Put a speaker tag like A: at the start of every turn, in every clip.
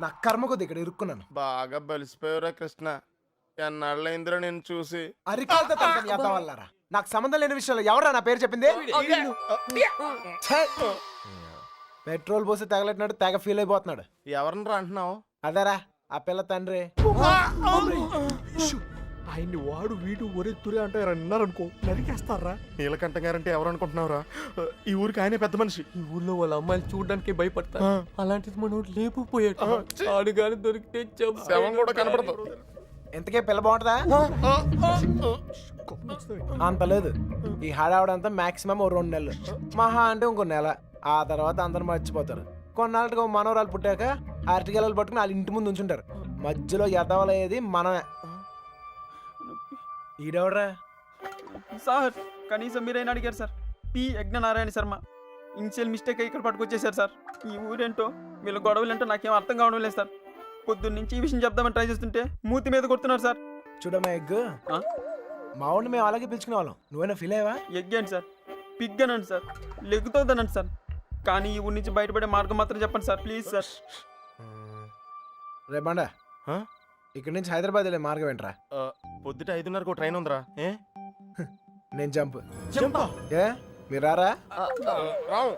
A: నా కర్మ కొద్ది ఇక్కడ ఇరుక్కున్నాను.
B: బాగా బలిసిపోయారా కృష్ణ. ఎన్నాళ్ళైందిరా నేను చూసి.
A: అరికాలతో తంతని ఎద్దవల్లారా. నాకు సంబంధం లేని విషయంలో ఎవరా నా పేరు చెప్పింది? ఛే! పెట్రోల్ పోసి తగలెట్టినాడు, తెగ ఫీల్ అయిపోతున్నాడు.
B: ఎవరిని అంటున్నావు?
A: అదేరా ఆ పిల్ల తండ్రి.
C: ఆయన్ని వాడు వీడు ఒరే తురే అంటే అన్నారనుకో నరికేస్తారా.
B: నీలకంఠ గారంటే ఎవరు అనుకుంటున్నావురా? ఈ ఊరికి ఆయనే పెద్ద మనిషి.
C: ఈ ఊళ్ళో వాళ్ళ అమ్మాయిలు చూడడానికి భయపడతారు. అలాంటిది మనం లేపుపోయాడు. ఆడు గాని దొరికితే
B: శవం కూడా కనపడదు.
A: ఇంతకే పిల్ల బాగుంటుందా? అంత లేదు. ఈ హడావుడంతా మాక్సిమం 2 నెలలు, మహా అంటే ఇంకో నెల. ఆ తర్వాత అందరు మర్చిపోతారు. కొన్నాళ్ళకి మనవరాలు పుట్టాక అరటిగెలలు పట్టుకుని వాళ్ళ ఇంటి ముందు ఉంచుంటారు. మధ్యలో ఎదవలయ్యేది మనమే. ఈడెవడరా?
D: సార్ కనీసం మీరైనా అడిగారు sir. P Yagnanarayana Sharma. Initial mistake ఇక్కడ పట్టుకొచ్చేసారు సార్. ఈ ఊరేంటో వీళ్ళ గొడవలేంటో నాకేం అర్థం కావడం లేదు సార్. పొద్దున్న నుంచి ఈ విషయం చెప్దామని ట్రై చేస్తుంటే మూతి మీద కొడుతున్నారు సార్.
A: చూడమ్మా ఎగ్గు, మా ఊళ్ళో మేము అలాగే పిలుచుకునే వాళ్ళం. నువ్వైనా ఫీల్ అయ్యావా?
D: ఎగ్గాను సార్, పిగ్గనండి సార్, లెగ్గుతోందనండి సార్. కానీ ఈ ఊరి నుంచి బయటపడే మార్గం మాత్రం చెప్పండి సార్, ప్లీజ్ సార్.
A: రేపండా ఇక్కడ నుంచి హైదరాబాద్ వెళ్ళే మార్గం ఏంట్రా?
B: పొద్దుట 5:30కు ట్రైన్ ఉందిరా. ఏ
A: నేను జంప్. ఏ మీరు రారా?
B: రావు.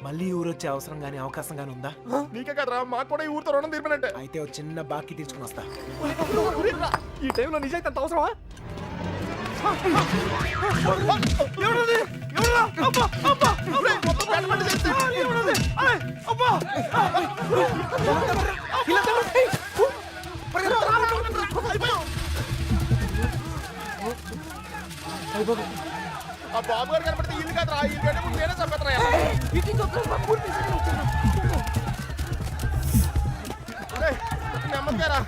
A: మళ్ళీ ఊరు వచ్చే అవసరం గానీ అవకాశం గానీ ఉందా?
B: నీకే కదరా, మాకు కూడా ఈ ఊరితో రుణం తీర్పినంటే.
A: అయితే ఒక చిన్న బాకీ తీసుకుని వస్తా.
C: ఈ టైంలో నిజాయితీ అంత అవసరమా?
B: ఆ బాబు గారు కనపడితే ఇల్లు కాదురా, ఇల్లు కంటే ముందు నేనే చంపేస్తారా. నెమ్మదిగారా.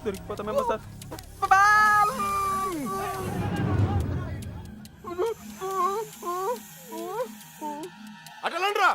D: దొరికిపోతామేమో సార్.
B: అటలండ్రా.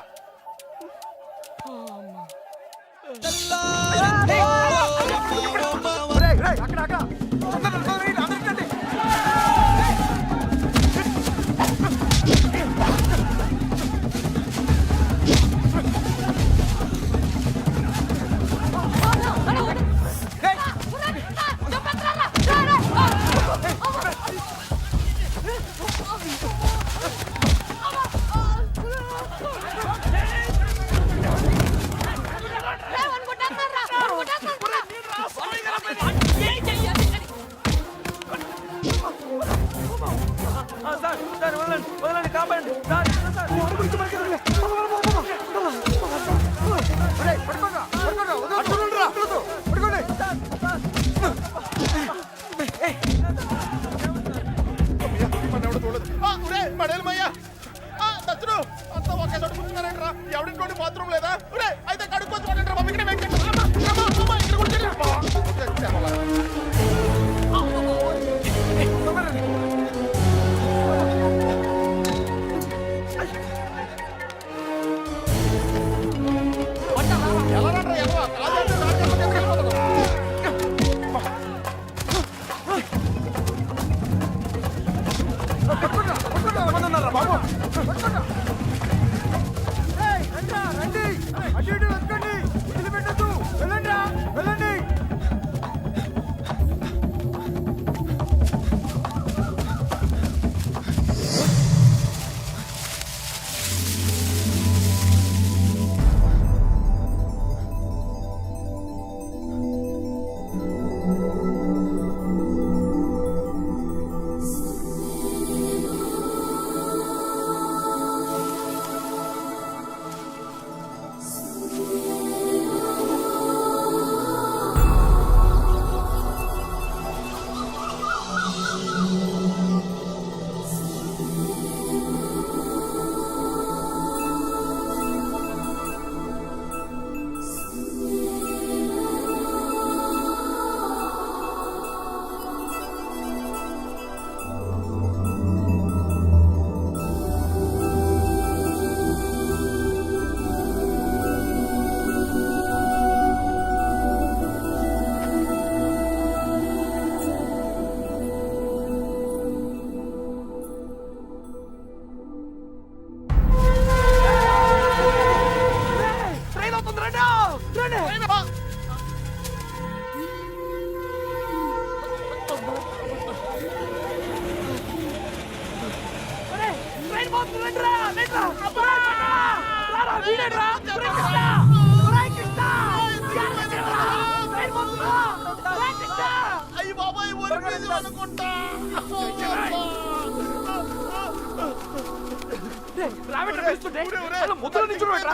C: ముద్దులో నిల్చున్నాడు.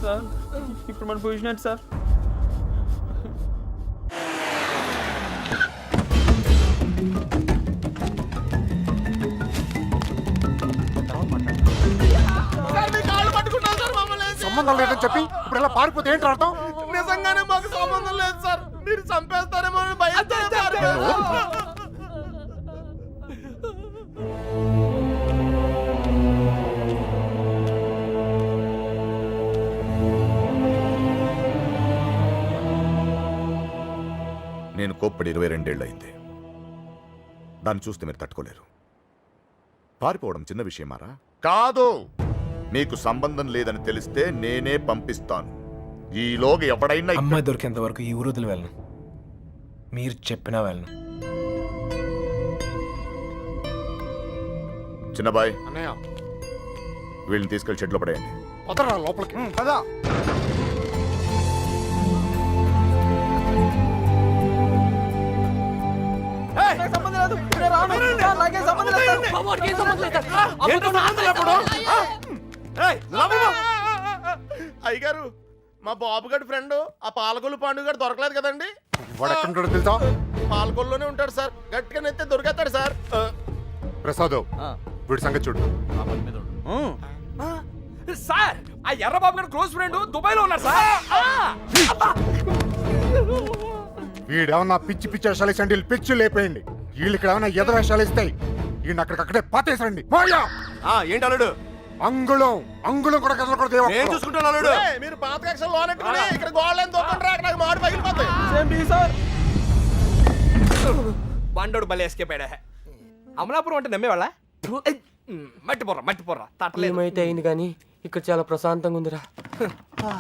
D: సార్ ఇప్పుడు మన పొజిషన్ ఏంటి సార్?
E: సంబంధం లేదని చెప్పి ఇప్పుడు ఇలా పారిపోతే ఏంటి అర్థం?
B: నిజంగానే మాకు సంబంధం లేదు సార్, మీరు చంపేస్తారేమో అని భయంతో పారిపోయాం.
F: నేను కోప్పడి 22 ఏళ్ళయింది. దాన్ని చూస్తే మీరు తట్టుకోలేరు. పారిపోవడం చిన్న విషయమారా? కాదు. మీకు సంబంధం లేదని తెలిస్తే నేనే పంపిస్తాను. ఈలోగా ఎవడైనా
A: అమ్మాయి దొరికేంత వరకు ఈ ఊరు వదిలి వెళ్ళను. మీరు చెప్పినా వెళ్ళను.
F: చిన్నబాయ్,
E: అన్నయ్య
F: వీళ్ళని తీసుకెళ్లి షెడ్లో పడేయండి.
E: వదరా లోపలికి కదా.
D: నాకు సంబంధం లేదు, నేను రాను. నాకేం సంబంధం లేదు సార్.
C: వాడికి ఏం సంబంధం లేదు సార్.
B: అయ్యగారు, మా బాబు గడి ఫ్రెండ్ ఆ పాలకొల్లు పాండు గారు దొరకలేదు కదండి.
E: వాడు ఎక్కడ ఉంటాడో తెలుసా?
B: పాలకొల్లోనే ఉంటాడు సార్, గట్టిగా నెత్తే దొరికేస్తాడు సార్.
E: ప్రసాద్, వీడి సంగతి చూడు.
C: సార్ ఆ ఎర్రబాబు గారు క్లోజ్ ఫ్రెండ్ దుబాయ్ లో ఉన్నారు సార్.
E: వీడేమన్నా పిచ్చి పిచ్చి వేషాలు వేసండి, పిచ్చి లేపేయండి. వీళ్ళు ఇక్కడ ఏమన్నా ఎద వేషాలు ఇస్తాయి. వీడిని అక్కడికక్కడే పాతేసండి.
C: ఏంటి అల్లుడు?
E: అంగుళం అంగుళం కూడా కదలకూడదు.
C: నేను చూసుకుంటాను అల్లుడు.
B: మీరు పాత కక్షలు లోనెట్టుకుని ఇక్కడ గోడలేని దొక్కండి, అక్కడ నాకు మాడి పగిలిపోతాయి.
D: Same tea sir.
C: బండోడు భలే ఎస్కేప్ అయ్యాడా. అమలాపురం అంటే నమ్మేవాళ్ళ? మట్టిపోర్రా తట్టలేదు.
G: ఏమైతే అయింది కానీ ఇక్కడ చాలా ప్రశాంతంగా ఉందిరా.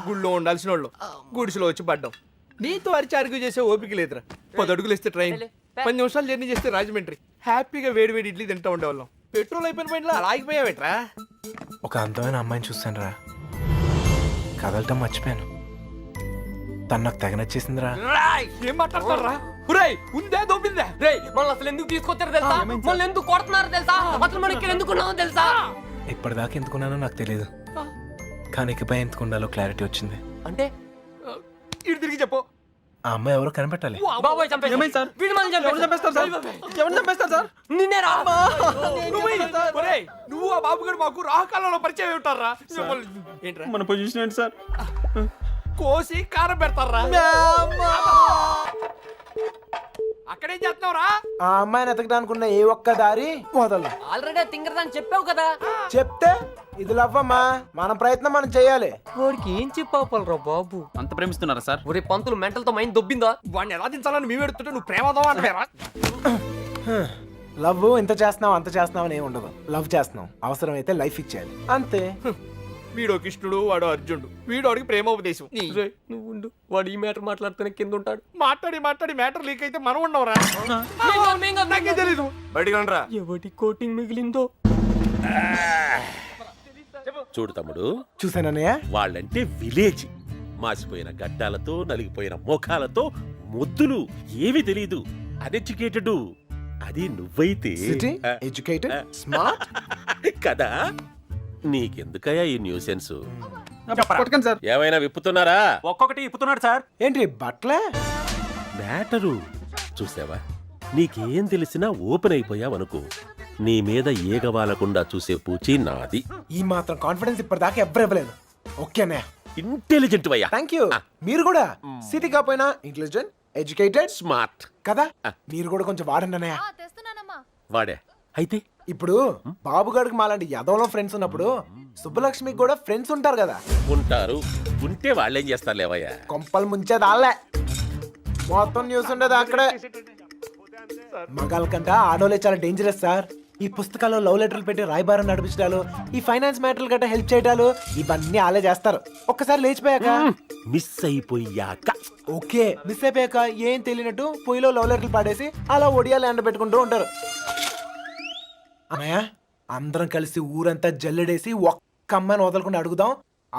C: గుళ్ళో ఉండాల్సిన వాళ్ళు గుడిసెలో వచ్చి పడ్డాం. నీతో అరిచి అరుగు చేసే ఓపిక లేదురా. 10 అడుగులు ఇస్తే ట్రైన్, 10 నిమిషాలు జర్నీ చేస్తే రాజమండ్రి. హ్యాపీగా వేడి వేడి ఇడ్లీ తింటూ ఉండేవాళ్ళం. పెట్రోల్ అయిపోయిన పైన అలా ఆగిపోయావేట్రా?
A: ఒక అందమైన అమ్మాయిని చూస్తాను రా, కదలటం మర్చిపోయాను. తను నాకు తెగ నచ్చేసిందిరా.
C: ఏం మాట్లాడతారా? ఉందే దొబ్బిందా?
G: రేయ్ మనల్ని అసలు ఎందుకు తీసుకొచ్చారో తెలుసా? మనల్ని ఎందుకు కొడుతున్నారో తెలుసా? అసలు మనం ఇక్కడ ఎందుకు ఉన్నామో తెలుసా?
A: ఇప్పటిదాకా ఎందుకున్నానో నాకు తెలియదు, కానీ ఇకపై ఎందుకు ఉండాలో క్లారిటీ వచ్చింది.
G: అంటే
C: ఇటు తిరిగి చెప్పు.
A: ఆ అమ్మాయి ఎవరో కనిపెట్టాలి.
G: బాబోయ్ చంపేసి.
D: ఏమైంది సార్?
G: వీడు మనల్ని
D: ఎవరు చంపేస్తారు సార్? ఎవరు చంపేస్తారు సార్?
G: నిన్నేరా?
C: నువ్వు ఆ బాబు గారు మాకు రాహకాలంలో పరిచయం ఉంటారా? ఏంట్రా
D: మన పొజిషన్ ఏంటి సార్?
C: కోసి కారం పెడతారా? అక్కడేం చేస్తున్నావురా?
A: ఆ అమ్మాయిని ఎతకడానికి ఉన్న ఏ ఒక్క దారి వదలదు.
G: ఆల్రెడీ తింగరదాన్ని చెప్పావు కదా.
A: చెప్తే ఇది లవ్వమ్మా, మన ప్రయత్నం మనం చేయాలి.
G: వాడికి ఏం చెప్పాలరా బాబు?
D: అంత ప్రేమిస్తున్నారా సార్?
G: ఒరే పంతులు మెంటల్ తో మైండ్ దొబ్బిందా?
C: వాడిని ఎలా దించాలని మేము ఎడుతుంటే నువ్వు ప్రేమదావా అంటారా?
A: లవ్ ఇంత చేస్తున్నావు అంత చేస్తున్నావు అని ఏమి ఉండదు. లవ్ చేస్తున్నావు, అవసరమైతే లైఫ్ ఇచ్చేయాలి అంతే.
C: వీడో కృష్ణుడు, వాడు అర్జునుడు, వీడోడికి ప్రేమోపదేశం.
G: రేయ్, నువ్వు ఉండు. వాడు ఈ మ్యాటర్ మాట్లాడుతూనే కింద ఉంటాడు.
C: మాట్లాడి మ్యాటర్ లీక్ అయితే మనం ఉండవురా. నాకే తెలీదు.
G: ఎవటి కోటింగ్ మిగిలిందో.
H: చూడు తమ్ముడు,
A: చూసానన్నయ్య,
H: వాళ్ళంటే విలేజ్. మాసిపోయిన గడ్డాలతో నలిగిపోయిన ముఖాలతో ముద్దులు, ఏమీ తెలీదు. అన్ఎడ్యుకేటెడ్. అది నువ్వైతే
A: సిటీ ఎడ్యుకేటెడ్ స్మార్ట్
H: కదా. నీకెందుకయ్యా ఈ న్యూసెన్స్?
D: కొట్టకండి సార్.
H: ఏమైనా విప్పుతున్నారా?
C: ఒక్కొక్కటి ఇప్పుతున్నాడు సార్.
A: ఏంటి బట్లే?
H: మ్యాటరు చూసావా? నీకేం తెలిసినా ఓపెన్ అయిపోయావనుకో, నీ మీద ఏగవాలకుండా చూసే పూచి నాది.
A: ఈ మాత్రం కాన్ఫిడెన్స్ ఇప్పటిదాకా ఎవ్వరు ఇవ్వలేదు. ఓకే అన్నయ్య,
H: ఇంటెలిజెంట్ వయ్యా.
A: Thank you. మీరు కూడా సిటీ కాపోయినా ఇంటెలిజెంట్ ఎడ్యుకేటెడ్
H: స్మార్ట్
A: కదా. మీరు కూడా కొంచెం వాడండి అన్నయ్య.
H: వాడే అయితే.
A: ఇప్పుడు బాబుగాడికి మాలాంటి యదవలో ఫ్రెండ్స్ ఉన్నప్పుడు సుబ్బలక్ష్మికి కూడా ఫ్రెండ్స్ ఉంటారు కదా.
H: ఉంటారు. ఉంటే వాళ్ళేం చేస్తారు లేవయ్యా?
A: కొంపలు ముంచేది వాళ్ళే. మొత్తం న్యూస్ ఉండేది అక్కడే. మగాళ్ళ కంట ఆడోలే చాలా డేంజరస్ సార్. ఈ పుస్తకాల్లో లవ్ లెటర్లు పెట్టి రాయబారం నడిపించడాలు, ఈ ఫైనాన్స్ మ్యాటర్లు గట్రా హెల్ప్ చేయడాలు, ఇవన్నీ వాళ్ళే చేస్తారు. ఒక్కసారి లేచిపోయాక
H: మిస్ అయిపోయాక.
A: ఓకే, మిస్ అయిపోయాక ఏం తెలియనట్టు పొయ్యిలో లవ్ లెటర్లు పాడేసి అలా ఒడియాలు ఎండ పెట్టుకుంటూ ఉంటారు. అన్నయ్య, అందరం కలిసి ఊరంతా జల్లెడేసి ఒక్క అమ్మాయిని వదలకుండా అడుగుదాం.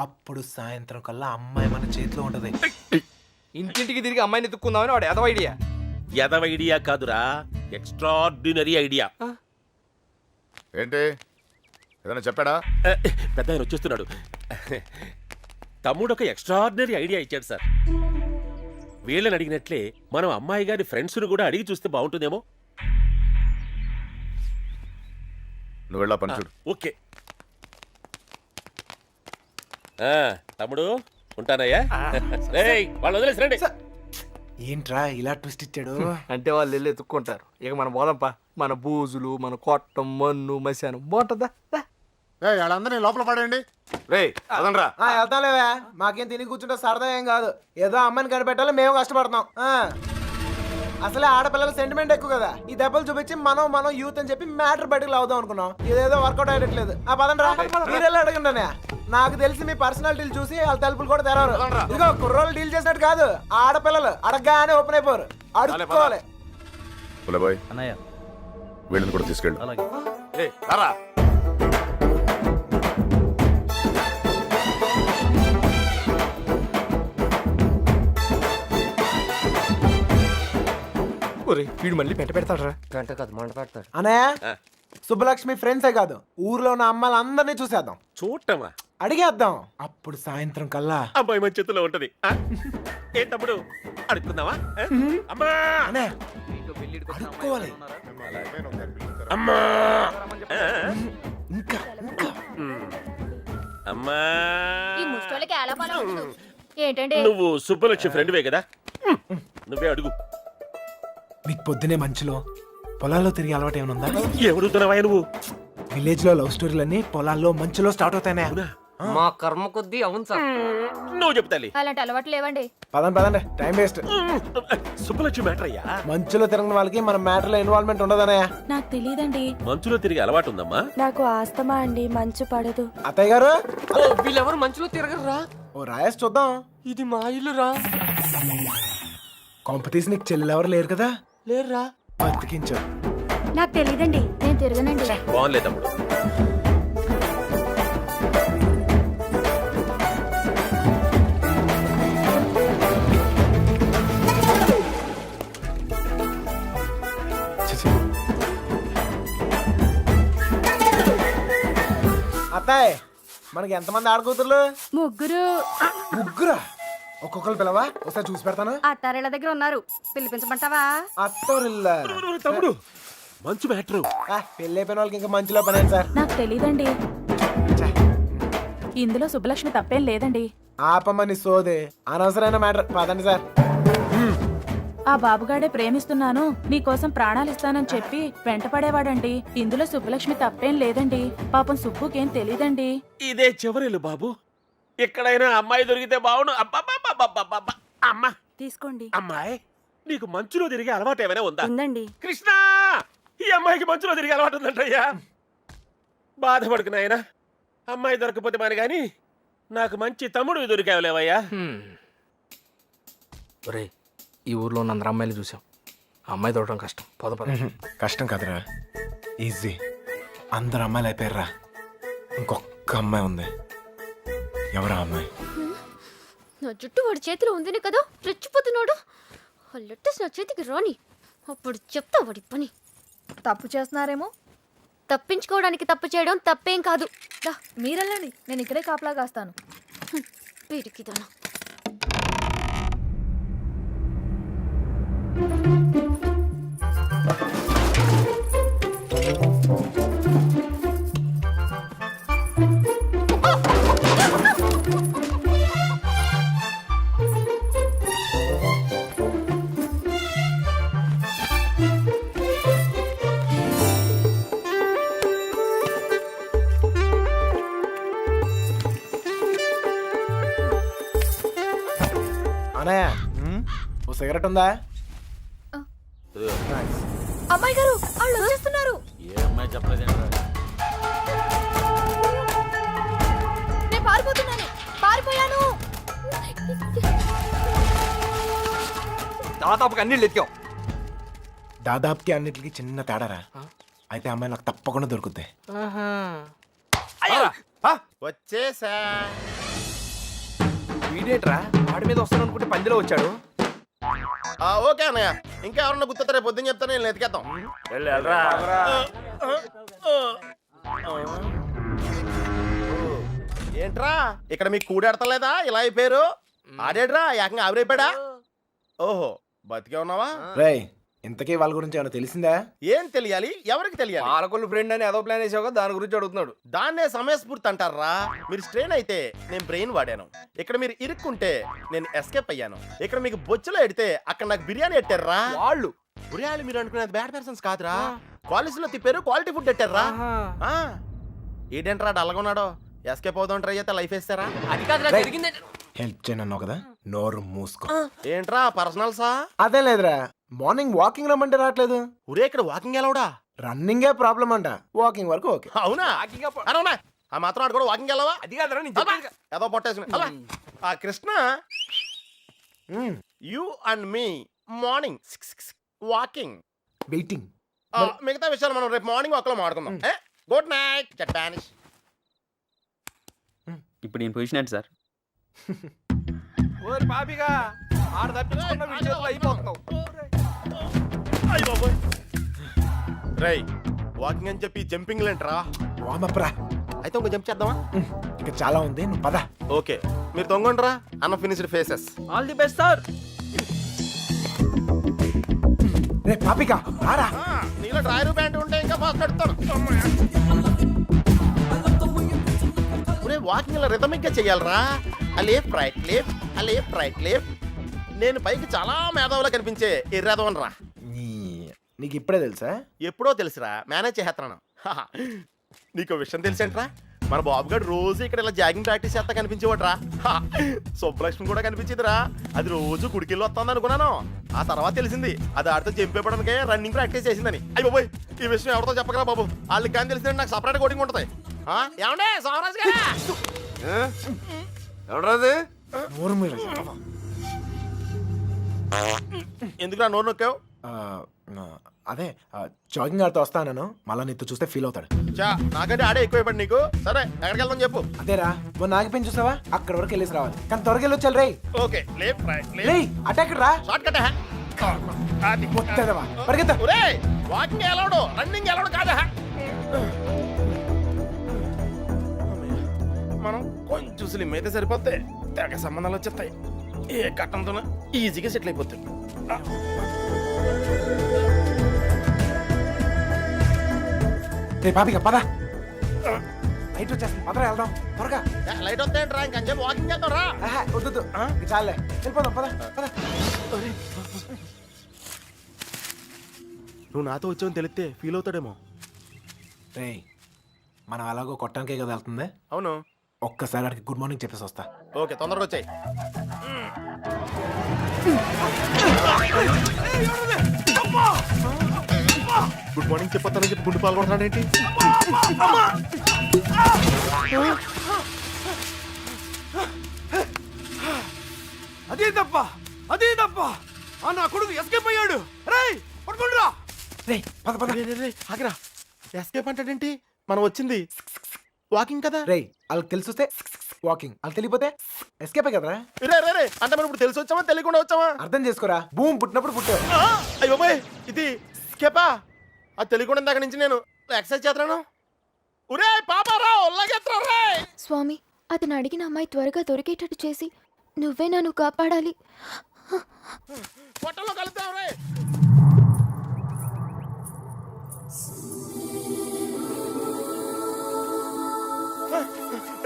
A: అప్పుడు సాయంత్రం కల్లా అమ్మాయి మన చేతిలో ఉంటది.
C: ఇంటింటికి తిరిగి అమ్మాయిని ఎత్తుక్కుందామని వాడు ఎదవ ఐడియా.
H: ఎదవ ఐడియా కాదురా, ఎక్స్ట్రాడినరీ ఐడియా.
F: ఏంటి ఏదైనా చెప్పాడా?
H: పెద్ద ఆయన వచ్చేస్తున్నాడు. తమ్ముడు ఒక ఎక్స్ట్రాడినరీ ఐడియా ఇచ్చాడు సార్. వీళ్ళని అడిగినట్లే మనం అమ్మాయి గారి ఫ్రెండ్స్ను కూడా అడిగి చూస్తే బాగుంటుందేమో.
F: నువ్వు వెళ్ళా పని చూడు.
H: ఓకే తమ్ముడు ఉంటానయ్యా. రేయ్, వాళ్ళు వదిలేసి రండి.
A: ఏంట్రా ఇలా ట్విస్ట్ ఇచ్చాడు?
C: అంటే వాళ్ళు వెళ్ళి ఎత్తుక్కుంటారు. ఇక మన పోదంపా, మన బూజులు, మన కొట్టం, మన్ను, మశానం బాగుంటుందా?
E: వాళ్ళందరినీ లోపల పడేయండి.
C: రే అదనరా.
A: వెళ్తాంలేవా, మాకేం తిని కూర్చుంటే సరదా ఏం కాదు. ఏదో అమ్మాయిని కనిపెట్టాలి, మేము కష్టపడతాం. అసలే ఆడపిల్లల సెంటిమెంట్ ఎక్కువ కదా. ఈ దెబ్బలు చూపించి మనం యూత్ అని చెప్పి మ్యాటర్ బయటకు లావుదాం అనుకున్నాం. ఇదేదో వర్కౌట్ అయ్యట్లేదు. పదండ్రా, మీరెళ్ళి అడగండి. నాకు తెలిసి మీ పర్సనాలిటీలు చూసి వాళ్ళ తలుపులు కూడా తెరవరు. ఇదిగో కుర్రోళ్ళు డీల్ చేసినట్టు కాదు, ఆడపిల్లలు అడగగానే ఓపెన్ అయిపోరు. అడుక్కోవాలి.
F: పులబాయ్ వీళ్ళని కూడా తీసుకెళ్ళు.
C: వీడు మళ్ళీ పెంట పెడతాడరా.
G: గంట కాదు మంట పెడతాడు.
A: అన్నయ్య, సుబ్బలక్ష్మి ఫ్రెండ్సే కాదు, ఊర్లో ఉన్న అమ్మాయిలు అందరినీ చూసేద్దాం,
H: చూడటమా?
A: అడిగేద్దాం. అప్పుడు సాయంత్రం కల్లా
H: అమ్మాయి మన చేతిలో ఉంటది. ఏ తమ్ముడు అడుగుకుందామా? అమ్మా
A: అన్నయ్య అడుక్కోవాలి.
H: అమ్మా
A: ఇంకా ఇంకా
H: అమ్మా.
I: ఈ ముష్టోళ్ళకి ఎలా పని ఉండదు. ఏంటండి
H: నువ్వు సుబ్బలక్ష్మి ఫ్రెండ్వే కదా, నువ్వే అడుగు.
A: మీకు పొద్దునే మంచులో పొలాల్లో తిరిగి అలవాటు ఏమైనా ఉందా?
H: ఎవడుతున్నావా నువ్వు?
A: విలేజ్ లో లవ్ స్టోరీలన్నీ పొలాల్లో మంచులో స్టార్ట్ అవుతానే.
G: మా కర్మ కొద్దీ అవును సార్.
H: నువ్వు చెప్తాలి.
I: అలాంటి అలవాట్లు లేవండి.
A: పదండి టైం వేస్ట్.
H: సుబ్బలక్ష్మి మ్యాటర్ అయ్యా.
A: మంచులో తిరిగిన వాళ్ళకి మన మ్యాటర్ లో ఇన్వాల్వ్మెంట్ ఉండదనయ్య.
J: నాకు తెలియదండి.
H: మంచులో తిరిగి అలవాటు ఉందమ్మా.
J: నాకు ఆస్తమా అండి, మంచు పడదు.
A: అత్తయ్య గారు,
G: వీళ్ళెవరు మంచులో తిరగరా?
A: ఓ రాయేసి చూద్దాం.
G: ఇది మా ఇల్లు రా.
A: కాంపిటీషన్ నీకు చెల్లెలు ఎవరు లేరు కదా?
G: లేర్రా.
A: బతికించు.
J: నాకు తెలియదండి.
I: నేను తిరగనండి.
H: బాగుంది తమ్ముడు.
A: అత్తాయ్, మనకి ఎంతమంది ఆడకూతుర్లు?
J: ముగ్గురు.
A: ముగ్గురా? ఒక్కొక్కరు పిలవా, ఒకసారి చూసి పెడతాను.
J: అత్తారేళ్ళ దగ్గర ఉన్నారు, పిలిపించమంటావా?
A: అత్తోరిల్లా.
H: తమ్ముడు మంచు మ్యాటర్.
A: పెళ్ళి అయిపోయిన వాళ్ళకి ఇంకా మంచిలో పని సార్.
J: నాకు తెలియదండి. ఇందులో సుబ్బలక్ష్మి తప్పేం లేదండి.
A: ఆపమ్మని సోదే, అనవసరమైన మ్యాటర్. పదండి సార్.
J: ఆ బాబుగాడే ప్రేమిస్తున్నాను, నీకోసం ప్రాణాలు ఇస్తానని చెప్పి వెంటపడేవాడండి. ఇందులో సుబ్బలక్ష్మి తప్పేం లేదండి. పాపం సుబ్బుకేం తెలీదండి.
H: ఇదే చివరిలు బాబు. ఎక్కడైనా అమ్మాయి దొరికితే బావును. అబ్బా అమ్మా
J: తీసుకోండి.
H: అమ్మాయి, నీకు మంచులో తిరిగే అలవాటు ఏమైనా ఉందా?
J: ఉందండి.
H: కృష్ణ, ఈ అమ్మాయికి మంచులో తిరిగే అలవాటు ఉందంటయ్యా. బాధపడుకు నాయనా, అమ్మాయి దొరకపోతే మరి గాని నాకు మంచి తమ్ముడు దొరికావులేవయ్యా.
C: ఒరే, ఈ ఊర్లో ఉన్న అందరు అమ్మాయిలు చూసాం, అమ్మాయి దొరకడం కష్టం.
A: కష్టం కాదురా, ఈజీ. అందరు అమ్మాయిలు అయిపోయారా, ఇంకొక అమ్మాయి ఉంది. ఎవరా అమ్మాయి?
I: నా జుట్టు వాడి చేతిలో ఉందినే కదా రెచ్చిపోతున్నాడు. ఆ లెటర్స్ నా చేతికి రాని, అప్పుడు చెప్తా వాడి పని.
J: తప్పు చేస్తున్నారేమో.
I: తప్పించుకోవడానికి తప్పు చేయడం తప్పేం కాదు.
J: మీరెళ్ళండి, నేను ఇక్కడే కాపలా కాస్తాను.
I: వీరికిదన్నా.
A: అనయ్య, ఓ సిగరెట్ ఉందా?
J: అమ్మాయి గారు, వాళ్ళు వచ్చేస్తున్నారు. నేను పారిపోతున్నాను, పారిపోయాను.
C: దాదాపుగా అన్ని ఎత్తాం.
A: దాదాపుకి అన్నిటికీ చిన్న తేడారా. అయితే అమ్మాయి నాకు తప్పకుండా దొరుకుద్ది.
B: వచ్చేసా.
C: వీడేట్రా వాడి మీద వస్తాను అనుకుంటే పందిలో వచ్చాడు.
B: ఓకే అన్నయ్య, ఇంకా ఎవరన్నా గుర్తొస్తే రేపు పొద్దున్న చెప్తాను, నేను ఎతికేద్దాం. ఏంట్రా ఇక్కడ మీకు కూడెడతలేదా? ఇలా అయిపోయారు. ఆడేడ్రా ఏకంగా ఆవిరైపోయాడా? ఓహో, బతికే ఉన్నావా?
A: రేయ్, ఇంతకీ వాళ్ళ గురించి ఏమైనా తెలిసిందా?
B: ఏం తెలియాలి? ఎవరికి తెలియాలి?
C: పాలకొల్లు ఫ్రెండ్ అని ఏదో ప్లాన్ వేసావు కదా, దాని గురించి అడుగుతున్నాడు.
B: దాన్నే సమయస్ఫూర్తి అంటారా? మీరు స్ట్రెయిన్ అయితే నేను బ్రెయిన్ వాడాను. ఇక్కడ మీరు ఇరుక్కుంటే నేను ఎస్కేప్ అయ్యాను. ఇక్కడ మీకు బొచ్చులో ఎడితే అక్కడ నాకు బిర్యానీ ఎట్టారా?
C: వాళ్ళు
B: బిర్యానీ మీరు అనుకునేది బ్యాడ్ పర్సన్స్ కాదురా, కాలేజీలో తిప్పారు, క్వాలిటీ ఫుడ్ ఎట్టారా? ఏంటంటారా డల్లగొన్నాడో? ఎస్కేప్ అవుదాం ట్రై చేస్తే లైఫ్ వేస్తారా?
G: అది కాదురా జరిగింది.
A: హెల్ప్ చేయనన్నావు కదా, నోరు మూసుకో.
B: ఏంట్రా పర్సనల్సా?
A: అదే లేదురా, మార్నింగ్ వాకింగ్ రమ్మంటే రావట్లేదు.
B: ఒరే ఇక్కడ వాకింగ్ ఎలావుడా?
A: రన్నింగే ప్రాబ్లం అంట, వాకింగ్ వరకు ఓకే.
B: అవునా? అవునా? ఆ మాత్రం ఆడు కూడా వాకింగ్ వెళ్ళవా?
C: అది కాదురా నేను చెప్పేది.
B: ఏదో పొట్టేసుకుని అలా. ఆ Krishna, you and me morning walking.
A: Waiting.
B: మిగతా విషయాలు మనం రేపు మార్నింగ్ వాక్లో మాట్లాడుకుందాం. గుడ్ నైట్ చట్టానిష్.
D: ఇప్పుడు నేను పొజిషన్ ఏంటి సార్?
C: ఓరి పాపిగా ఆడ తప్పించుకున్న వీడియోలో అయిపోతావు.
B: రై వాకింగ్ అని చెప్పి జంపింగ్ లేంట్రా?
A: వామప్రా.
B: అయితే ఇంకో జంప్ చేద్దామా?
A: ఇక చాలా ఉంది, నువ్వు పద.
B: ఓకే, మీరు తొంగండ్రా. Unfinished faces.
D: All the best sir.
A: రే పాపిక రారా.
B: నీలో డ్రాయర్ ప్యాంట్ ఉంటే ఇంకా ఫాస్ట్ నడుస్తాను. వాకింగ్ ఇలా రిథమిక్ గా చెయ్యాలరా. Left right left, left right left. నేను పైకి చాలా మేధావులా కనిపించే ఎర్రదవన్ రా.
A: నీకు ఇప్పుడే తెలుసా?
B: ఎప్పుడో తెలుసురా, మేనేజ్ చేస్తున్నాను. నీకు విషయం తెలిసేంట్రా? మన బాబు గారు రోజు ఇక్కడ ఇలా జాగింగ్ ప్రాక్టీస్ చేస్తా కనిపించేవాడ్రా. సుబ్బలక్ష్మి కూడా కనిపించేదిరా. అది రోజు గుడికెళ్ళి వస్తుంది అనుకున్నాను. ఆ తర్వాత తెలిసింది అది ఆడితో చెంపేపడానికే రన్నింగ్ ప్రాక్టీస్ చేసిందని. అయ్యి బాబోయ్, ఈ విషయం ఎవరితో చెప్పగలరా బాబు? వాళ్ళకి కానీ తెలిసిందంటే నాకు సపరేట్ కోటింగ్ ఉంటుంది. ఏమండే సోమరాజు గారా?
C: ఎవడరాది?
A: నోరు మీద.
B: ఎందుకురా నోరు నొక్కావు?
A: అదే జాగింగ్ ఆడితో వస్తాను, మళ్ళా నీతో చూస్తే ఫీల్ అవుతాడు.
B: నాకంటే ఆడే ఎక్కువైపోయింది నీకు. సరే ఎక్కడికి వెళ్దాం చెప్పు.
A: అదేరా, మొన్న ఆగిపోయి చూసావా, అక్కడ వరకు వెళ్ళేసి రావాలి. కానీ త్వరగా వెళ్ళొచ్చాలి. రే
B: ఓకే, లేఫ్ట్ రైట్
A: రే అటాక్ రా.
B: Short cut.
A: పరిగెత్తా.
B: వాకింగ్ ఎలాడు, రన్నింగ్ ఎలాడు కాదా? మనం కొంచెం స్లిమ్ అయితే సరిపోతే తెగ సంబంధాలు వచ్చేస్తాయి. ఏ కట్టంతో ఈజీగా సెటిల్ అయిపోతాయి.
A: రే పాపిక పద. లైట్ వచ్చేస్తుంది, పదరా వెళ్దాం త్వరగా.
B: లైట్ వస్తాయంట్రా, ఇంకొంచెం వాకింగ్ చేద్దాం రా.
A: వద్దు చాలే, వెళ్ళిపోదాం పద పద.
B: నువ్వు నాతో వచ్చావని తెలిస్తే ఫీల్ అవుతాడేమో.
A: రే మనం అలాగో కొట్టడానికే కదా వెళ్తుంది.
B: అవును,
A: ఒక్కసారి అడిగి గుడ్ మార్నింగ్ చెప్పేసి వస్తా.
B: ఓకే, తొందరగా వచ్చాయి. గుడ్ మార్నింగ్ చెప్పొస్తానని చెప్పి గుండు పాల్గొంటున్నాడు ఏంటి?
C: అదే తప్ప నా కొడుకు ఎస్కేప్ అయ్యాడు. రేయ్ పట్టుకోండిరా.
A: రే పద పద.
B: ఆగిరా, ఎస్కేప్ అంటాడేంటి? మనం వచ్చింది వాకింగ్ కదా.
A: రే వాళ్ళకి తెలిసి వస్తే వాకింగ్, వాళ్ళకి తెలియపోతే ఎస్కేప్ కదరా.
B: రే అంటే మనం ఇప్పుడు తెలిసి వచ్చామా తెలియకుండా వచ్చామా?
A: అర్థం చేసుకోరా, భూమి పుట్టినప్పుడు పుట్టావు.
B: అయ్యో బాయ్, ఇది స్కేపా? అది తెలియకుండా ఇందాక నుంచి నేను ఎక్సర్సైజ్ చేస్తున్నాను. ఒరే పాపారా, ఒళ్ళగెత్తరా రే.
I: స్వామి, అతను అడిగిన అమ్మాయి త్వరగా దొరికేటట్టు చేసి నువ్వే నన్ను కాపాడాలి.
B: పొట్టలో కలుద్దాం రే.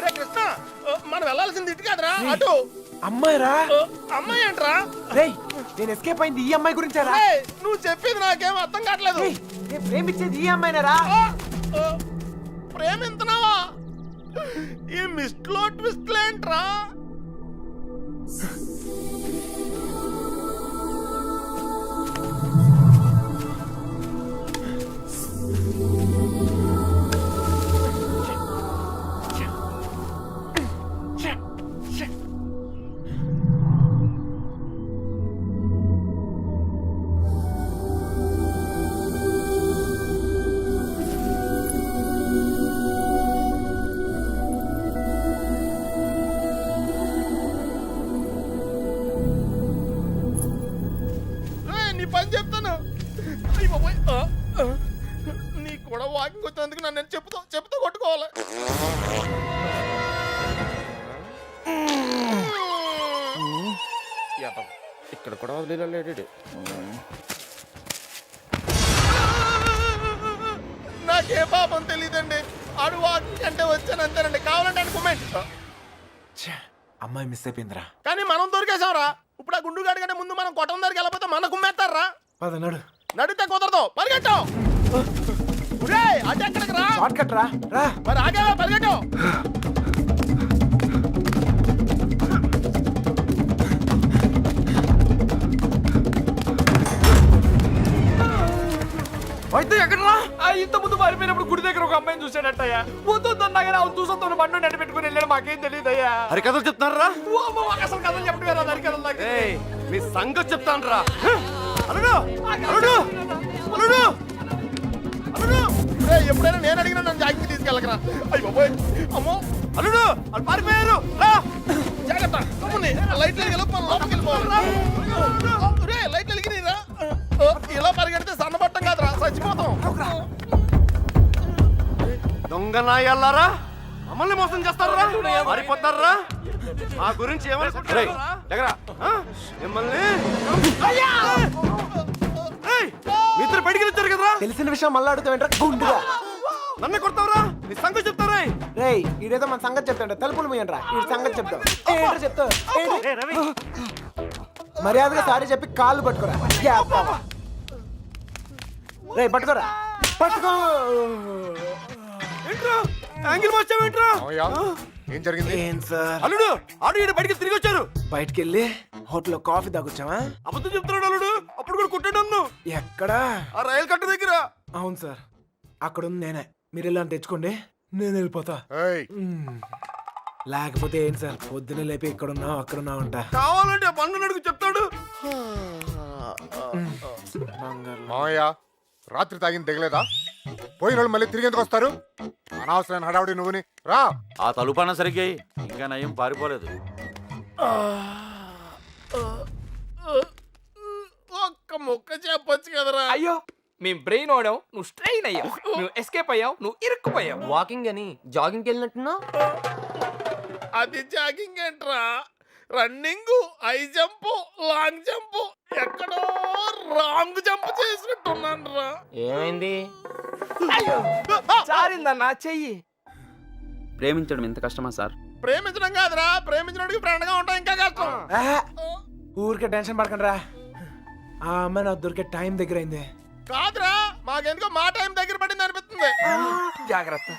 B: రే కృష్ణ, మనం వెళ్ళాల్సింది ఇటు కాదురా, అటు.
A: అమ్మాయి రా.
B: అమ్మాయి ఏంట్రా?
A: రే నేను ఎస్కేప్ అయింది ఈ అమ్మాయి గురించారా?
B: నువ్వు చెప్పింది నాకేం అర్థం కావట్లేదు.
A: నేను ప్రేమించేది ఈ అమ్మాయినారా?
B: ప్రేమింతున్నావా? ఈ మిస్ట్లో ట్విస్ట్ ఏంట్రా? ఎందుకు నన్ను నేను చెప్పుతో కొట్టుకోవాలి. ఇక్కడ కూడా వదిలేడు. నాకే పాపం తెలియదండి. ఆడు వాకింగ్ అంటే వచ్చాను అంతేనండి. కావాలంటే అనుకోమెంట్.
A: అమ్మాయి మిస్ అయిపోయిందిరా.
B: కానీ మనం దొరికేసాంరా. ఇప్పుడు ఆ గుండుగాడి కంటే ముందు మనం కొట్టం దగ్గరికి వెళ్ళకపోతే మన కుమ్మేస్తారా?
A: పదన్నాడు
B: నడితే కుదరదు, పరిగెట్టు. అటు ఎక్కడికి రా?
A: షార్ట్ కట్ రా. రా
B: మరి ఆగే, పరిగెట్టు.
C: అయితే ఎక్కడరా? ఇంత ముందు పారిపోయినప్పుడు గుడి దగ్గర ఒక అమ్మాయిని చూసాడట్టయ్యా. వద్దొద్దన్నాగానే అవును చూసొద్దు బండి నడి పెట్టుకుని వెళ్ళాడు. మాకేం తెలియదయ్యా.
H: హరికథలు చెప్తున్నారా?
C: అసలు కథలు చెప్పడం రాదు. హరికథలు నాకు
H: మీ సంగతి చెప్తాను రా. అల్లుడు అల్లుడు అల్లుడు అల్లుడు.
B: ఎప్పుడైనా నేను అడిగినా నన్ను జాగ్రత్త తీసుకెళ్ళకరా. అయ్యో బాబోయ్, అమ్మో
H: అల్లుడు వాళ్ళు పారిపోయారు.
B: జాగ్రత్త. లైట్ లోపలికి వెళ్ళిపోవాలి. లైట్ వెలిగిరా. ఇలా పరిగెడితే సన్నబట్టం కాదురా, చచ్చిపోతాం.
H: దొంగ నాయల్లారా, మమ్మల్ని మోసం చేస్తారా? మారిపోతారా? మా గురించి ఏమనుకుంటారా? మిమ్మల్ని మీ ఇద్దరు బయటికి వచ్చారు కదరా.
A: తెలిసిన విషయం మళ్ళీ అడుగుతావేంట్రా గుండుగా?
H: నన్ను కొడతావురా? నీ సంగతి చెప్తారా?
A: రేయ్ ఈడేదో మన సంగతి చెప్తాంట. తలుపులు మూయండ్రా. ఈ సంగతి చెప్తాం. ఏంట్రా చెప్తావు? మర్యాదగా సారీ చెప్పి కాళ్ళు పట్టుకోరా. రేయ్ పట్టుకోరా. పట్టుకో.
H: ఏంట్రా యాంగిల్ మార్చావేంట్రా?
E: ఏం జరిగింది?
A: ఏం సార్?
H: అల్లుడు ఆడు ఈడు బయటికి తిరిగి వచ్చారు.
A: బయటికి వెళ్ళి హోటల్లో కాఫీ తాగొచ్చావా?
H: అబద్ధం చెప్తున్నాడు అల్లుడు. అప్పుడు కూడా కొట్టాడు నన్ను.
A: ఎక్కడా?
H: ఆ రైలు కట్ట దగ్గర.
A: అవును సార్, అక్కడ ఉంది నేనే. మీరు వెళ్ళని తెచ్చుకోండి, నేను వెళ్ళిపోతా.
E: ఏయ్,
A: లేకపోతే ఏంటి సార్, పొద్దునే లేపి ఇక్కడున్నావు అక్కడున్నావు అంట.
H: కావాలంటే ఆ బండు నడుగు చెప్తాడు.
E: మామయ్య రాత్రి తాగింది దిగలేదా? పోయిన వాళ్ళు మళ్ళీ తిరిగి ఎందుకు వస్తారు? అనవసరమైన హడావుడి నువ్వుని. రా.
K: ఆ తలుపన్న సరిగ్గా ఇంకా నయం పారిపోలేదు.
B: ఒక్క ముక్క చెప్పొచ్చు కదరా.
C: అయ్యో మేము బ్రెయిన్ ఓడావు, నువ్వు స్ట్రెయిన్ అయ్యావు. నువ్వు ఎస్కేప్ అయ్యావు, నువ్వు ఇరుక్కుపోయావు.
G: వాకింగ్ అని జాగింగ్కి వెళ్ళినట్టున్నావు.
B: అది జాగింగ్ ఏంట్రా? Running, high jump, long jump, ఎక్కడో రాంగ్ జంప్ చేసినట్టున్నాను రా.
G: ఏమైంది?
C: చారిందన్నా చెయ్యి.
K: ప్రేమించడం ఎంత కష్టమా సార్?
B: ప్రేమించడం కాదురా, ప్రేమించడానికి ఫ్రెండ్ గా ఉంటాం ఇంకా కష్టం.
A: ఊరికే టెన్షన్ పడకండి రా. ఆ అమ్మాయి నాకు దొరికే టైం దగ్గర అయింది.
B: కాదురా, మాకెందుకో మా టైం దగ్గర పడింది అనిపిస్తుంది.
C: జాగ్రత్త.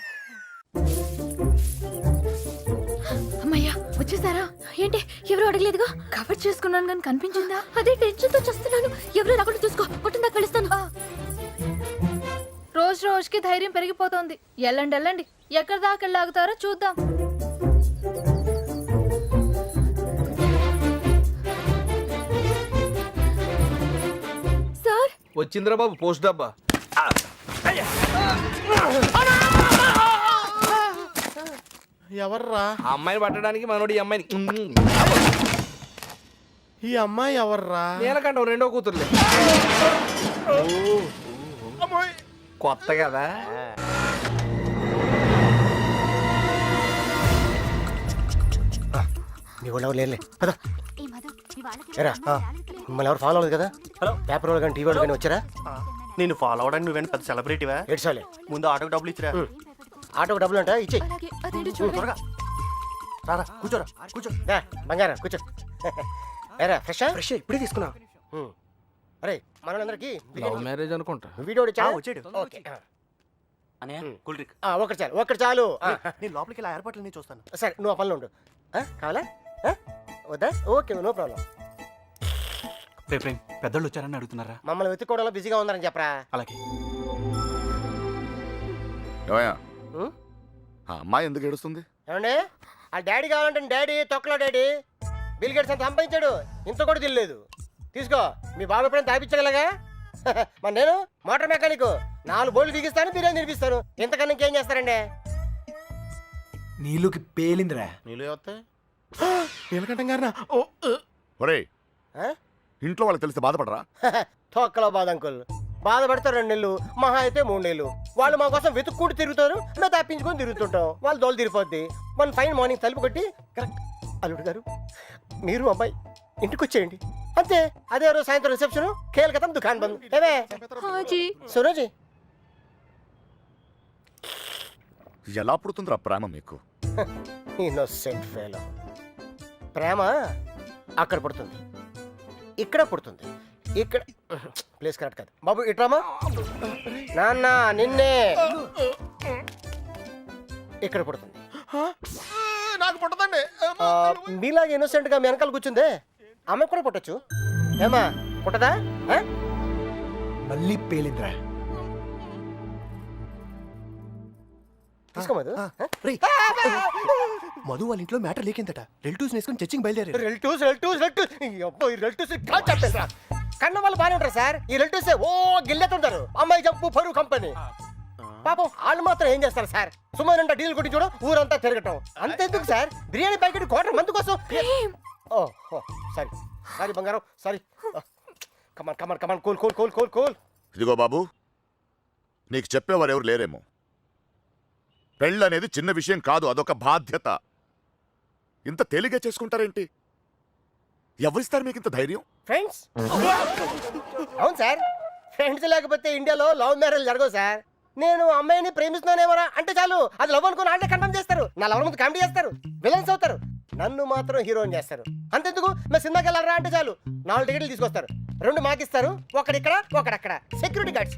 I: అమ్మయ్యా వచ్చేసారా? ఏంటి ఎవరు అడగలేదుగా?
J: కవర్ చేసుకున్నాను కానీ కనిపించిందా?
I: అదే టెన్షన్ తో చేస్తున్నాను. ఎవరు రాకుండా చూసుకో. పుట్టిందా కలుస్తాను.
J: రోజు రోజుకి ధైర్యం పెరిగిపోతోంది. వెళ్ళండి వెళ్ళండి, ఎక్కడి దాకా వెళ్ళాగుతారో చూద్దాం.
I: సార్
C: వచ్చిందిరా బాబు పోస్ట్ డబ్బా.
B: ఎవర్రా
C: ఆ అమ్మాయిని పట్టడానికి మనోడు ఈ అమ్మాయిని.
B: ఈ అమ్మాయి? ఎవర్రా?
C: నేలకంట రెండో కూతురులే.
B: అమ్మాయి
C: కొత్త కదా.
L: మీ వాళ్ళు ఎవరు లేరులే. పద. ఏరా, మిమ్మల్ని ఎవరు ఫాలో అవ్వదు కదా? పేపర్ వాళ్ళు కానీ టీవీ వాళ్ళు కానీ వచ్చారా?
B: నేను ఫాలో అవడానికి నువ్వేంటి పెద్ద సెలబ్రిటీవా?
L: ఏడ్చాలే.
B: ముందు ఆటోకి డబ్బులు ఇచ్చిరా.
L: ఆటోకి డబ్బులు అంట ఇచ్చే.
I: అలాగే అదేంటో చూడండి.
L: త్వరగా రారా, కూర్చోరా, కూర్చో. బంగారం కూర్చో. ఏరా ఫ్రెషా? ఫ్రెష్ ఇప్పుడే తీసుకున్నా. అరే మనోళ్ళందరికీ
C: లవ్ మ్యారేజ్ అనుకుంటా.
L: వీడియో వచ్చాడు. ఓకే
K: అనే కూల్ డ్రింక్
L: ఒకటి చాలు, ఒకటి చాలు.
B: నేను లోపలికి ఇలా ఏర్పాట్లు చూస్తాను.
L: సరే నువ్వు ఆ పనిలో ఉండు. కావాలా? వద్దా? Okay no problem.
K: పెద్దోళ్ళు వచ్చారని అడుగుతున్నారా?
L: మమ్మల్ని వెతుక్కోవడంలో బిజీగా ఉన్నారని చెప్పరా.
K: అలాగే.
F: ఏమయ్యా,
L: ఉం?
F: ఆ అమ్మాయి ఎందుకు ఏడుస్తుంది?
L: ఏమండి ఆ డాడీ కావాలంటే డాడీ తొక్కలో డాడీ బిల్ గేట్స్ అంత సంపాదించాడు, ఇంత కూడా తెలియలేదు. తీసుకో, మీ బాబు ఎప్పుడైనా తాపించగలగా? మరి నేను మోటార్ మెకానిక్, 4 బోర్లు బిగిస్తాను, బిర్యానీ తినిపిస్తాను. ఇంతకన్నా ఇంకేం చేస్తారండి?
A: నీళ్ళకి పేలిందిరా.
B: నీళ్ళు వస్తాయి. నీలకంఠం గారినా?
F: ఒరేయ్, ఇంట్లో వాళ్ళకి తెలిస్తే బాధపడరా?
L: తొక్కలో బాధ అంకుల్. బాధపడతారు 2 నెలలు, మహా అయితే 3 నెలలు. వాళ్ళు మా కోసం వెతుక్కుంటూ తిరుగుతారు, మేము తప్పించుకొని తిరుగుతుంటాం. వాళ్ళు దోలు తిరిగిపోద్ది. మన ఫైన్ మార్నింగ్ తలుపు కొట్టి కరెక్ట్ అల్లుడు గారు మీరు అబ్బాయి ఇంటికి వచ్చేయండి అంతే. అదే రోజు సాయంత్రం రిసెప్షన్, కేల్కతం దుకాన్ బంద్. ఏమే
I: హాజీ
L: సురోజీ
F: ఎలా పుడుతుందిరా ప్రేమ మీకు?
L: Innocent fellow. ప్రేమ అక్కడ పుడుతుంది, ఇక్కడ పుడుతుంది, ఇక్కడ ప్లేస్ కరెక్ట్ కాదు బాబు. ఇట్రామా నాన్న నిన్నే ఇక్కడ పుడుతుంది.
B: నాకు పుట్టదండి.
L: మీలాగా ఇన్నోసెంట్ గా మీ వెనకాల కూర్చుందే ఆమె కూడా పుట్టచ్చు. ఏమా పుట్టదా? ఆ?
A: మళ్ళీ పేలింద్రా.
L: తీసుకో మధు.
A: మధు వాళ్ళ ఇంట్లో మ్యాటర్ లేకిందట. రిలేటివ్స్ వేసుకొని చర్చింగ్ బయలుదేరారు.
L: రిలేటివ్స్ కన్న వాళ్ళు బాగానే ఉంటారు సార్. ఈ రిలేటివ్స్ ఓ గిల్లెతుంటారు. అమ్మాయి జంపు పరువు కంపెనీ. పాపం వాళ్ళు మాత్రం ఏం చేస్తారు సార్? సుమారంట డీల్ కొట్టించడం, ఊరంతా తిరగటం. అంతెందుకు సార్, బిర్యానీ ప్యాకెట్ క్వార్టర్ మందు కోసం. ఓ సారీ సారీ బంగారం sorry. Come on come on come on cool cool cool cool cool.
F: ఇదిగో బాబు, నీకు చెప్పేవారు ఎవరు లేరేమో. పెళ్ళి అనేది చిన్న విషయం కాదు, అదొక బాధ్యత. ఇంత తేలిగ్గా చేసుకుంటారేంటి? ఎవరిస్తారు మీకు ఇంత ధైర్యం?
L: ఫ్రెండ్స్. అవును సార్, ఫ్రెండ్స్ లేకపోతే ఇండియాలో లవ్ మ్యారేజ్ జరగవు సార్. నేను అమ్మాయిని ప్రేమిస్తున్నానేమరా అంటే చాలు, అది లవ్ అనుకుని అంటే కన్ఫర్మ్ చేస్తారు. నా లవ్ ముందు కామెడీ చేస్తారు, విలన్స్ అవుతారు, నన్ను మాత్రం హీరోయిన్ చేస్తారు. అంతెందుకు మేము సినిమాకి వెళ్ళారా అంటే చాలు 4 టికెట్లు తీసుకొస్తారు. 2 మాకిస్తారు, ఒకడిక్కడ ఒకడక్కడ. Security guards.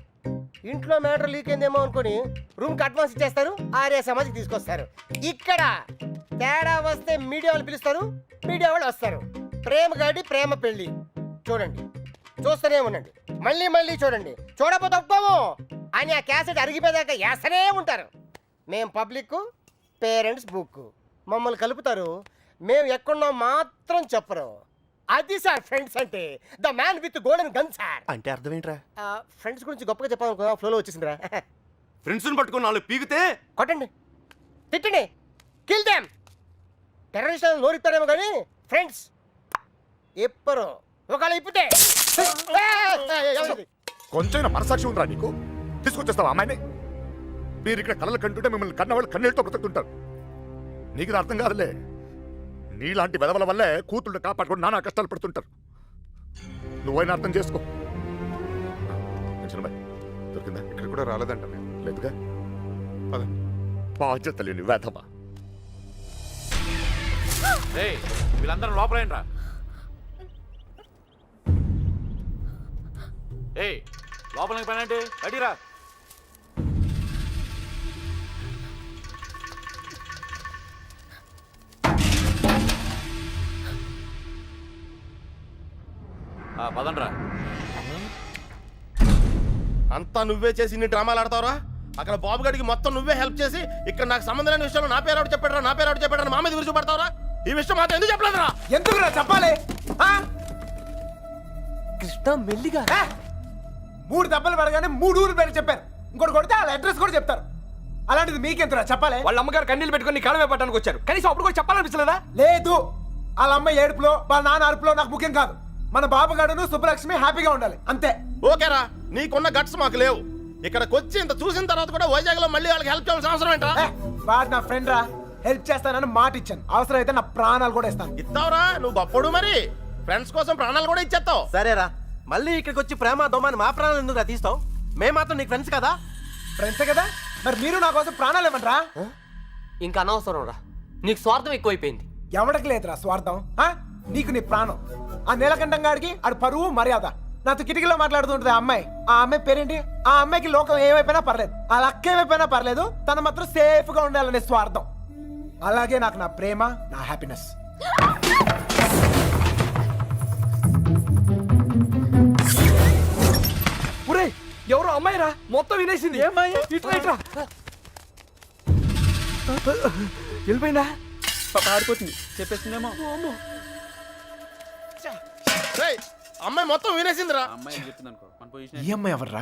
L: ఇంట్లో మ్యాటర్ లీక్ అయిందేమో అనుకుని రూమ్కి అడ్వాన్స్ ఇచ్చేస్తారు, ఆర్య సమాజ్కి తీసుకొస్తారు. ఇక్కడ తేడా వస్తే మీడియా వాళ్ళు పిలుస్తారు, మీడియా వాళ్ళు వస్తారు. ప్రేమ గాడి ప్రేమ పెళ్లి చూడండి, చూస్తూనే ఉండండి, మళ్ళీ మళ్ళీ చూడండి. చూడకపోతే ఒప్పుకోము అని ఆ క్యాసెట్ అరిగిపోయాక వేస్తూనే ఉంటారు. మేం పబ్లిక్, పేరెంట్స్ బుక్. మమ్మల్ని కలుపుతారు, మేము ఎక్కడున్నాం మాత్రం చెప్పరు. అది సార్ ఫ్రెండ్స్ అంటే. The man with golden gun sir.
A: అంటే అర్థం ఏంట్రా?
L: ఫ్రెండ్స్ గురించి గొప్పగా చెప్పాలనుకో, ఫ్లోలో వచ్చేసిందిరా.
K: ఫ్రెండ్స్ని పట్టుకుని 4 పీకితే
L: కొట్టండి, తిట్టండి, కిల్ దెమ్. టెర్రరిస్ట్ నోరిస్తారేమో కానీ ఫ్రెండ్స్ ఎప్పరు ఒకవేళ ఇప్పితే.
F: కొంచెం మనసాక్షి ఉందిరా నీకు? తీసుకొచ్చేస్తావా అమ్మాయిని? మీరు ఇక్కడ కళ్ళలు కంటుంటే మిమ్మల్ని కన్నవాళ్ళు కన్నీళ్ళతో బ్రతుకుతుంటారు. నీకు ఇది అర్థం కాదులే. నీలాంటి వెదవల వల్లే కూతుళ్ళు కాపాడుకొని నానా కష్టాలు పడుతుంటారు. నువ్వైనా అర్థం చేసుకో. దొరికిందా?
E: ఇక్కడ కూడా రాలేదంట.
F: లేదుగా. బాధ్యత లేని వేధవా.
K: వీళ్ళందరూ లోపలేంట్రా. ఏయ్ లోపలికి పని అంటే అడిరా. పదండ్రా.
B: అంతా నువ్వే చేసి ఇన్ని డ్రామాలు ఆడతావురా? అక్కడ బాబు గడికి మొత్తం నువ్వే హెల్ప్ చేసి ఇక్కడ నాకు సంబంధం లేని విషయంలో నా పేరు చెప్పాడు, నా పేరు చెప్పాడు, మా మీద విరుచు పడతావురా? ఈ విషయం మాత్రం ఎందుకు చెప్పలేదురా?
A: ఎందుకురా చెప్పాలి? కృష్ణ మెల్లిగా 3 దెబ్బలు పడగానే 3 ఊరు పేరు చెప్పారు. ఇంకోటి కొడితే వాళ్ళ అడ్రస్ కూడా చెప్తారు. అలాంటిది మీకెంతరా చెప్పాలి?
C: వాళ్ళ అమ్మగారు కన్నీళ్ళు పెట్టుకొని కాలమే పట్టడానికి వచ్చారు, కనీసం అప్పుడు కూడా చెప్పాలనిపించలేదా?
A: లేదు, వాళ్ళ అమ్మ ఏడుపులో వాళ్ళ నాన్న అరుపులో నాకు ముఖ్యం కాదు. మన బాబుగాడును సుబ్బలక్ష్మి హ్యాపీగా ఉండాలి అంతే.
B: ఓకేరా, నీకున్న గట్స్ మాకు లేవు. ఇక్కడికి వచ్చి ఇంత చూసిన తర్వాత కూడా వైజాగ్ లో మళ్ళీ వాళ్ళకి హెల్ప్ చేయాల్సిన అవసరం ఏంటా?
A: వాడు నా ఫ్రెండ్ రా, హెల్ప్ చేస్తానని మాట ఇచ్చాను. అవసరం అయితే నా ప్రాణాలు కూడా ఇస్తాను.
B: ఇస్తావురా నువ్వు గొప్పడు. మరి ఫ్రెండ్స్ కోసం ప్రాణాలు కూడా ఇచ్చేస్తావు.
L: సరేరా, మళ్ళీ ఇక్కడికి వచ్చి ప్రేమ దోమని మా ప్రాణాలు ఎందుకు తీస్తావు? మేము మాత్రం నీకు ఫ్రెండ్స్ కదా.
A: ఫ్రెండ్సే కదా, మరి మీరు నా కోసం ప్రాణాలు ఇవ్వండిరా.
G: ఇంకా అనవసరం రా, నీకు స్వార్థం ఎక్కువైపోయింది.
A: ఎవడికి లేదురా స్వార్థం. నీకు నీ ప్రాణం. ఆ నీలకంఠం గాడికి ఆడు పరువు మర్యాద. నాతో కిటికీలో మాట్లాడుతుంటది ఆ అమ్మాయి. ఆ అమ్మాయి పేరేంటి? ఆ అమ్మాయికి లోకం ఏమైపోయినా పర్లేదు, ఆ లక్క ఏమైపోయినా పర్లేదు, తన మాత్రం సేఫ్ గా ఉండాలనే స్వార్థం. అలాగే నాకు నా ప్రేమ, నా హ్యాపీనెస్.
C: ఒరేయ్ ఎవరో అమ్మాయిరా, మొత్తం వినేసింది. ఏమ్మాయి? ఇట్లా ఇట్లా వెళ్ళిపోయిందా?
D: పారిపోతుంది, చెప్పేసిందేమో.
B: అమ్మాయి మొత్తం వినేసిందిరా.
K: అమ్మాయి చెప్పింది అనుకో మన పొజిషన్.
A: ఈ అమ్మాయి ఎవర్రా?